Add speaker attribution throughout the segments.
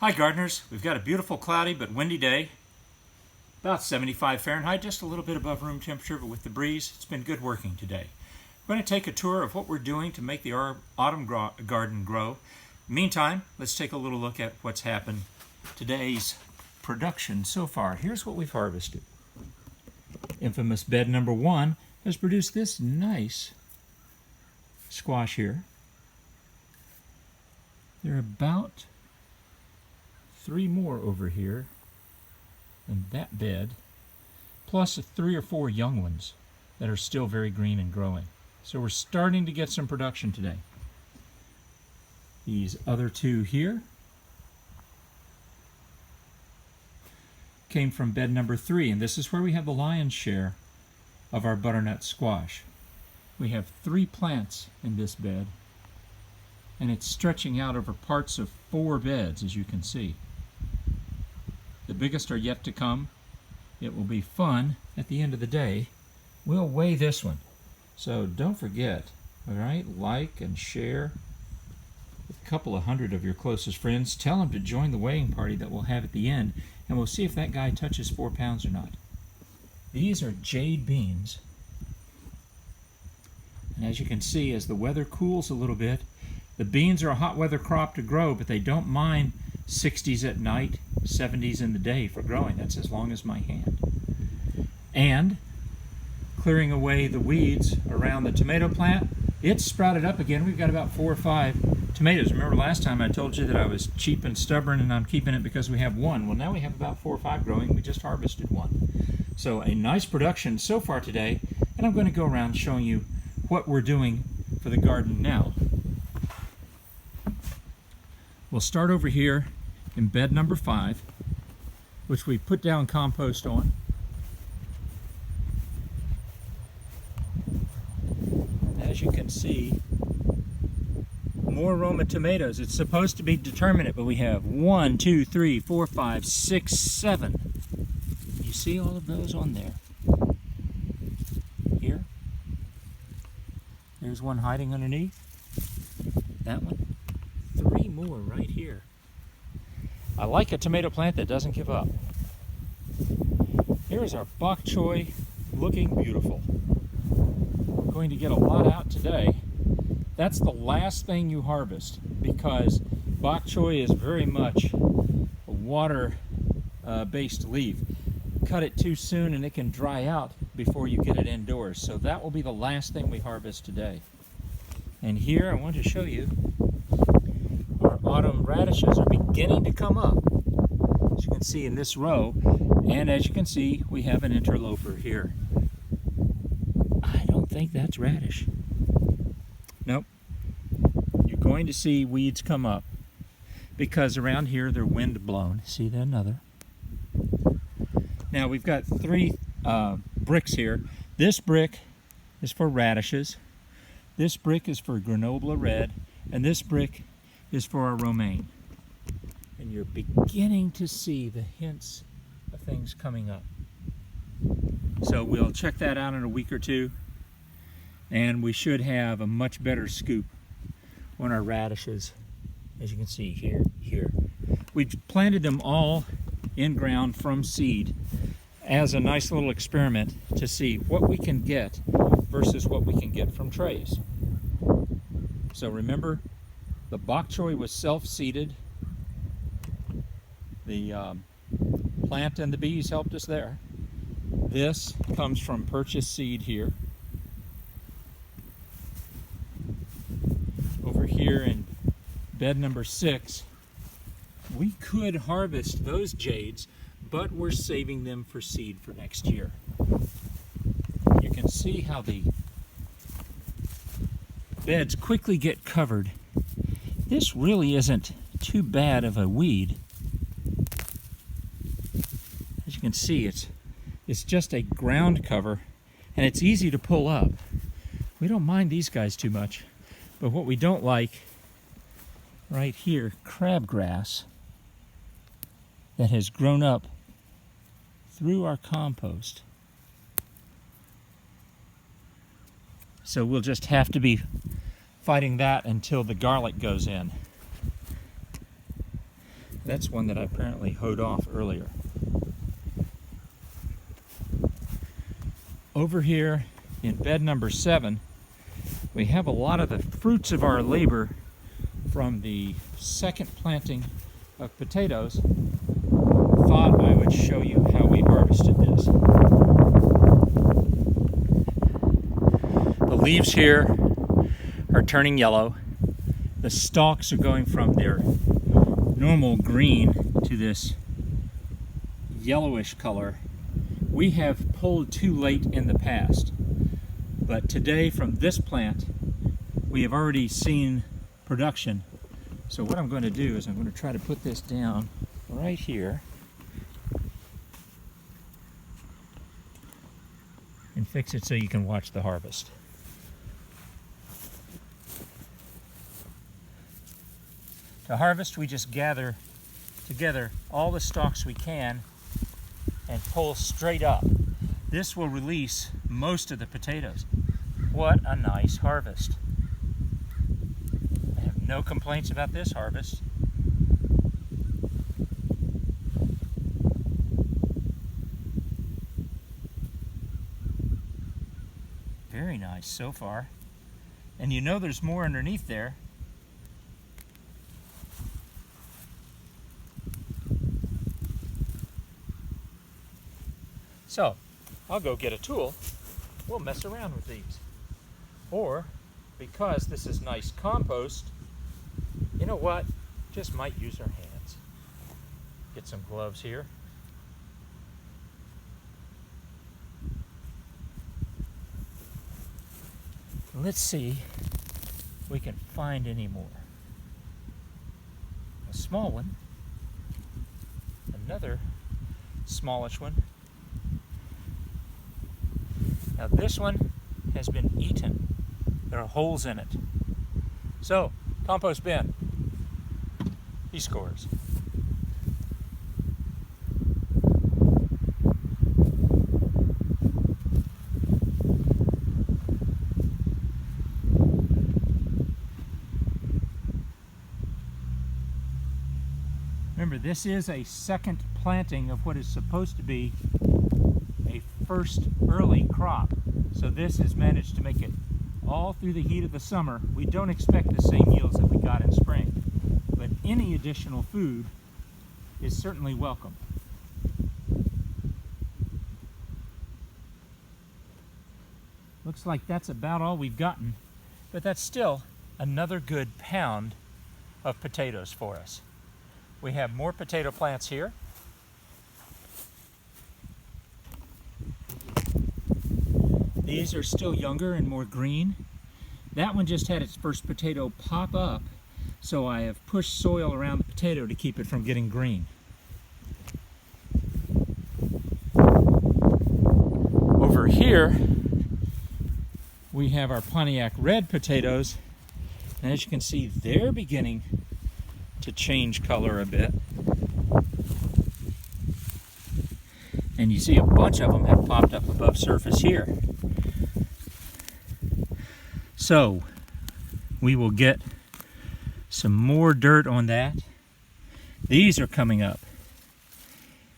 Speaker 1: Hi gardeners, we've got a beautiful cloudy but windy day, about 75 Fahrenheit, just a little bit above room temperature, but with the breeze, it's been good working today. We're going to take a tour of what we're doing to make the autumn garden grow. Meantime, let's take a little look at what's happened today's production so far. Here's what we've harvested. Infamous bed number 1 has produced this nice squash here. There are about 3 more over here in that bed, plus 3 or 4 young ones that are still very green and growing. So we're starting to get some production today. These other 2 here came from bed number 3, and this is where we have the lion's share of our butternut squash. We have 3 plants in this bed, and it's stretching out over parts of 4 beds, as you can see. The biggest are yet to come. It will be fun at the end of the day. We'll weigh this one. So don't forget, all right, like and share with a couple of hundred of your closest friends. Tell them to join the weighing party that we'll have at the end, and we'll see if that guy touches 4 pounds or not. These are jade beans. And as you can see, as the weather cools a little bit, the beans are a hot weather crop to grow, but they don't mind 60s at night, 70s in the day for growing. That's as long as my hand. And clearing away the weeds around the tomato plant, it's sprouted up again. We've got about 4 or 5 tomatoes. Remember last time I told you that I was cheap and stubborn and I'm keeping it because we have 1. Well, now we have about 4 or 5 growing. We just harvested 1. So a nice production so far today, and I'm going to go around showing you what we're doing for the garden now. We'll start over here in bed number 5, which we put down compost on. As you can see, more Roma tomatoes. It's supposed to be determinate, but we have 1, 2, 3, 4, 5, 6, 7. You see all of those on there? Here. There's one hiding underneath. That one. 3 more right here. I like a tomato plant that doesn't give up. Here's our Bok Choi, looking beautiful. We're going to get a lot out today. That's the last thing you harvest because Bok Choi is very much a water-based leaf. Cut it too soon and it can dry out before you get it indoors. So that will be the last thing we harvest today. And here I want to show you our autumn radishes are beginning to come up, as you can see in this row, and as you can see we have an interloper here. I don't think that's radish. Nope. You're going to see weeds come up because around here they're wind blown. See that? Another. Now we've got 3 bricks here. This brick is for radishes, this brick is for Grenoble red, and this brick is for our romaine. And you're beginning to see the hints of things coming up. So we'll check that out in a week or 2, and we should have a much better scoop on our radishes, as you can see here. We planted them all in ground from seed as a nice little experiment to see what we can get versus what we can get from trays. So remember, the Bok Choi was self-seeded. The plant and the bees helped us there. This comes from purchased seed here. Over here in bed number 6, we could harvest those jades, but we're saving them for seed for next year. You can see how the beds quickly get covered. This really isn't too bad of a weed. As you can see, it's just a ground cover, and it's easy to pull up. We don't mind these guys too much, but what we don't like right here, crabgrass that has grown up through our compost. So we'll just have to be fighting that until the garlic goes in. That's one that I apparently hoed off earlier. Over here in bed number 7, we have a lot of the fruits of our labor from the second planting of potatoes. Thought I would show you how we harvested this. The leaves here are turning yellow. The stalks are going from their normal green to this yellowish color. We have pulled too late in the past, but today from this plant we have already seen production. So what I'm going to do is I'm going to try to put this down right here and fix it so you can watch the harvest. To harvest, we just gather together all the stalks we can and pull straight up. This will release most of the potatoes. What a nice harvest. I have no complaints about this harvest. Very nice so far. And you know there's more underneath there. So, I'll go get a tool. We'll mess around with these. Or, because this is nice compost, you know what? Just might use our hands. Get some gloves here. Let's see if we can find any more. A small one. Another smallish one. Now this one has been eaten. There are holes in it. So, compost bin. He scores. Remember, this is a second planting of what is supposed to be a first early crop. So this has managed to make it all through the heat of the summer. We don't expect the same yields that we got in spring, but any additional food is certainly welcome. Looks like that's about all we've gotten, but that's still another good pound of potatoes for us. We have more potato plants here. These are still younger and more green. That one just had its first potato pop up, so I have pushed soil around the potato to keep it from getting green. Over here, we have our Pontiac red potatoes, and as you can see, they're beginning to change color a bit. And you see a bunch of them have popped up above surface here. So we will get some more dirt on that. These are coming up.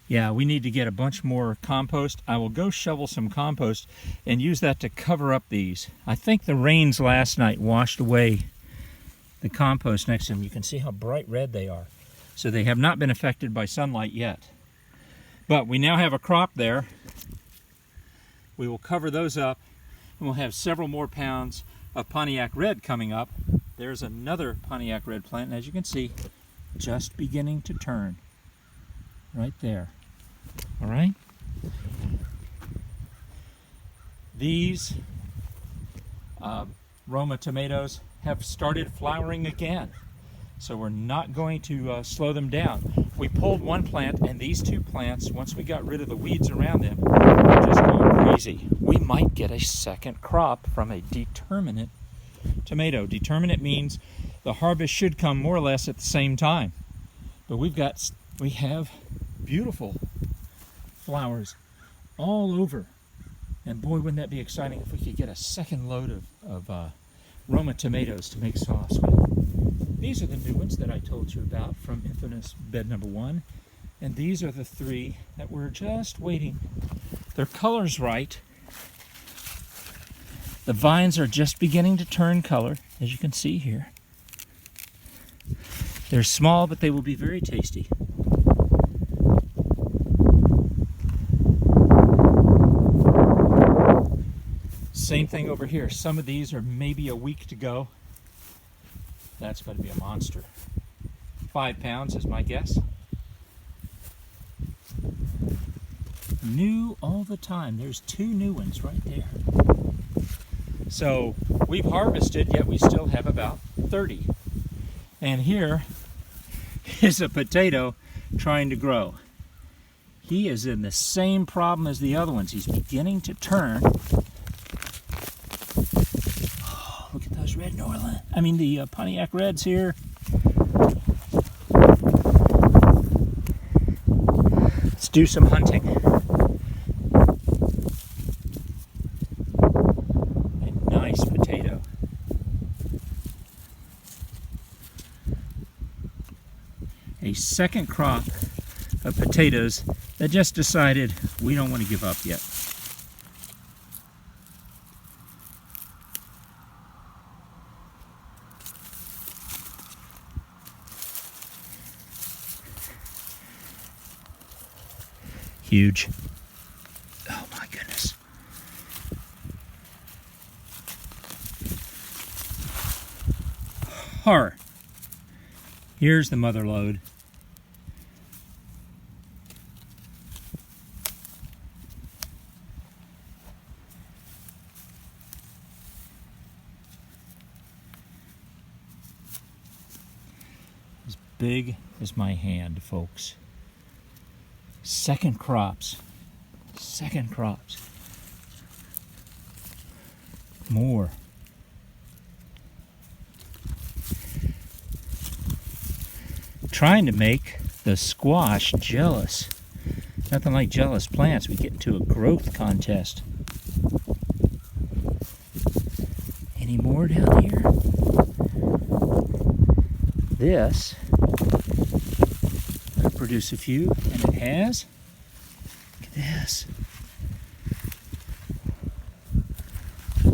Speaker 1: Yeah, we need to get a bunch more compost. I will go shovel some compost and use that to cover up these. I think the rains last night washed away the compost next to them. You can see how bright red they are. So they have not been affected by sunlight yet. But we now have a crop there. We will cover those up and we'll have several more pounds of Pontiac red coming up. There's another Pontiac red plant, and as you can see, just beginning to turn right there. All right? These Roma tomatoes have started flowering again, so we're not going to slow them down. We pulled one plant, and these two plants, once we got rid of the weeds around them, are just going crazy. We might get a second crop from a determinate tomato. Determinate means the harvest should come more or less at the same time. But we have beautiful flowers all over. And boy, wouldn't that be exciting if we could get a second load of Roma tomatoes to make sauce with. These are the new ones that I told you about from infamous bed number 1. And these are the 3 that we're just waiting. Their color's right. The vines are just beginning to turn color, as you can see here. They're small, but they will be very tasty. Same thing over here. Some of these are maybe a week to go. That's going to be a monster. 5 pounds is my guess. New all the time. There's 2 new ones right there. So we've harvested, yet we still have about 30. And here is a potato trying to grow. He is in the same problem as the other ones. He's beginning to turn. Oh, look at those red Norland. I mean the Pontiac Reds here. Let's do some hunting. A nice potato. A second crop of potatoes that just decided we don't want to give up yet. Huge. Oh my goodness. Horror. Here's the mother lode. As big as my hand, folks. Second crops. Second crops. More. Trying to make the squash jealous. Nothing like jealous plants. We get into a growth contest. Any more down here? This will produce a few, and it has. Look at this.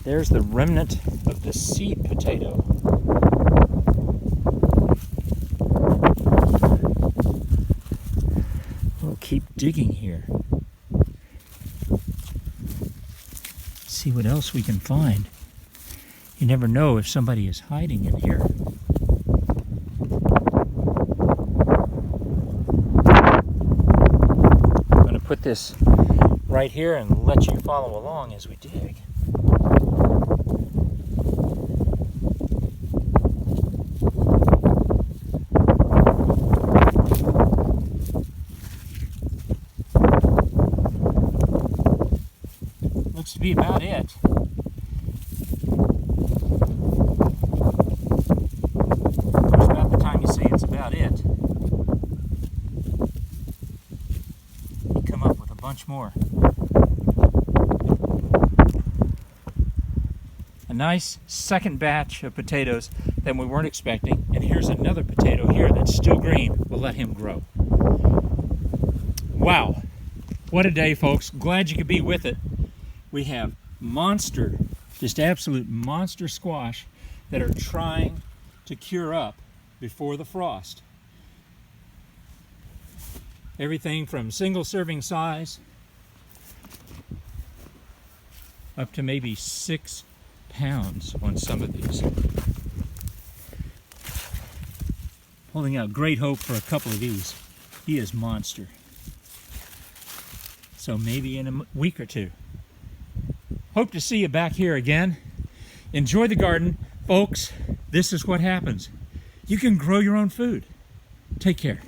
Speaker 1: There's the remnant of the seed potato. We'll keep digging here. See what else we can find. You never know if somebody is hiding in here. I'm going to put this right here and let you follow along as we dig. Looks to be about it. It's about the time you say it's about it. You come up with a bunch more. A nice second batch of potatoes that we weren't expecting. And here's another potato here that's still green. We'll let him grow. Wow. What a day, folks. Glad you could be with it. We have monster, just absolute monster squash that are trying to cure up before the frost. Everything from single serving size up to maybe 6 pounds on some of these. Holding out great hope for a couple of these. He is monster. So maybe in a week or two. Hope to see you back here again. Enjoy the garden. Folks, this is what happens. You can grow your own food. Take care.